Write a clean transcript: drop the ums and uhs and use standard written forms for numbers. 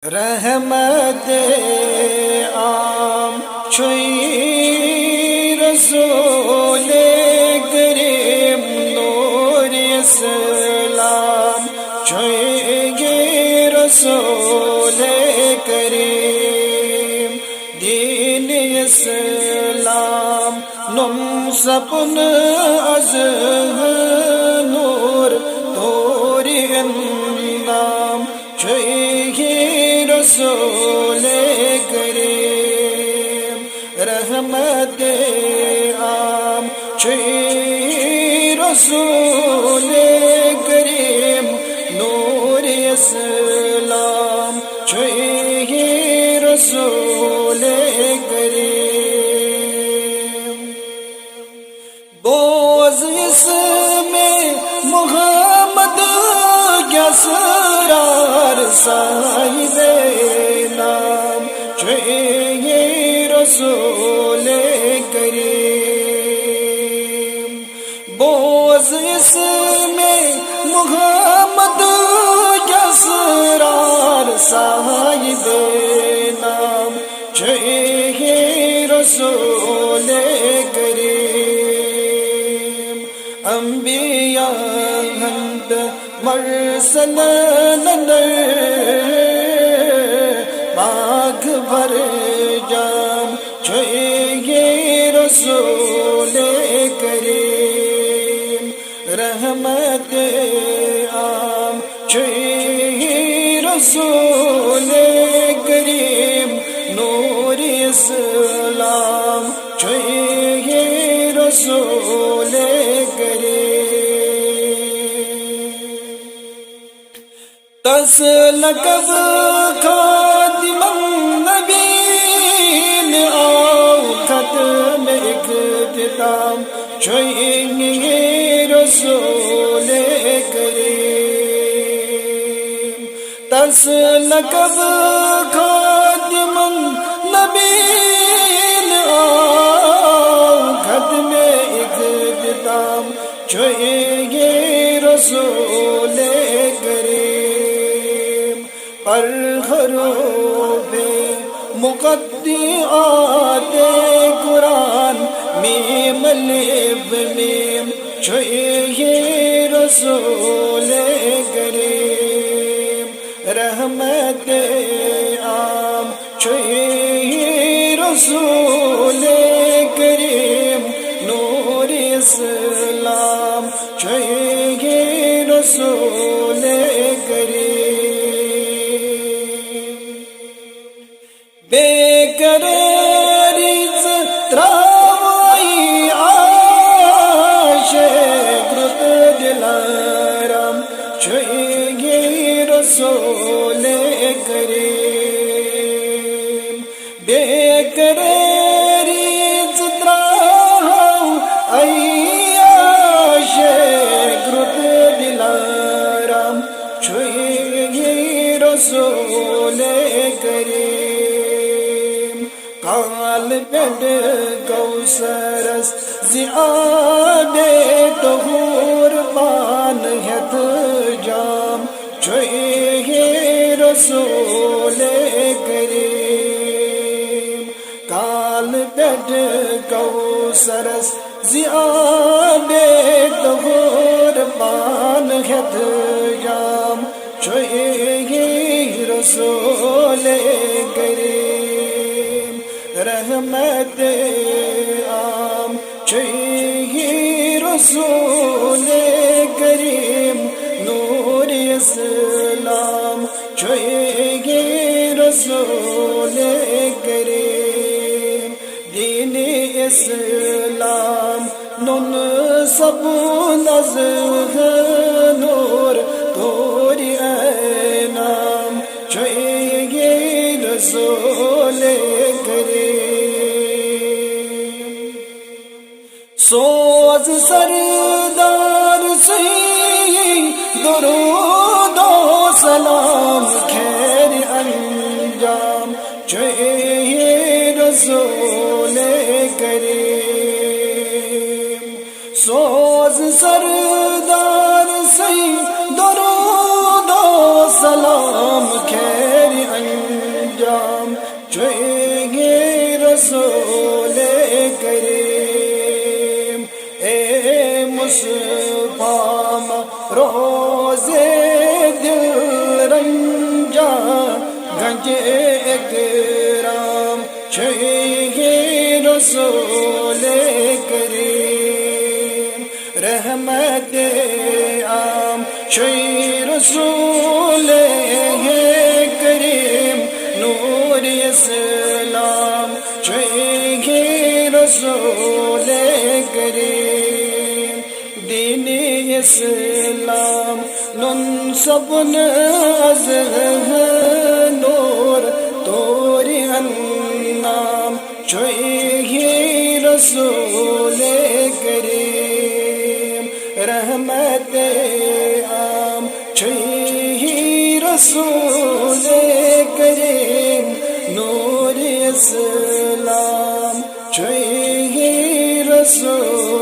رحمت عام چھوئی رسول کریم نور اسلام چھوئی رسول کریم دین اسلام نم سپن از نور توری نام چھوئی رسول کریم رحمت عام چھوئی رسول کریم نور اسلام چھوئی رسول کریم بوز اس میں محمد اسرار صاحب نام چھوئی رسول کریم بوز اس میں محمد اسرار صاحب نام چھوئی رسول کریم انبیاء ہند مرسل پاک بھر جام چھوئی رسول کریم رحمت عام چھوئی رسول کریم نور اسلام چھوئی رسول کریم تس لقب خاتم النبیین آؤ ختم اختتام چھوئی رسول کریم تس لقب خاتم النبیین آؤ ختم اختتام چھوئی رسول کریم پر حروف مقطعات قرآن میم الف میم چھوئی رسول کریم رحمت عام چھوئی رسول کریم نور اسلام چھوئی رسول کریم بے قراری ترائی عاشق دلارم چھوئی رسول کریم بے قراری ترائی عاشق دلارم چھوئی رسول کریم قال بد کوثرس زیاد طہور پان ہت جام چھوئی رسول کریم قال بد کوثرس زیاد طہور پان ہت جام چھوئی رسول کریم رحمت عام چھوئی رسول کریم نور اسلام چھوئی رسول کریم دین اسلام نن سب نز نور توری نام چھوئی رسول کریم سوز سردار سی درود و سلام خیر انجام چھوئی رسول کریم سوز سردار سی درود و سلام خیر انجام چوئے رسول کریم اے مصطفیٰ روزے دل رنجا گنج اکرام چوئے رسول کریم رحمت عام چوئے رسول کریم نور اسلام چوئے رسول کریم دین اسلام نن سبن از نور توری نام چوئے رسول کریم رحمت عام چوئے رسول کریم نور اسلام چوئے رسول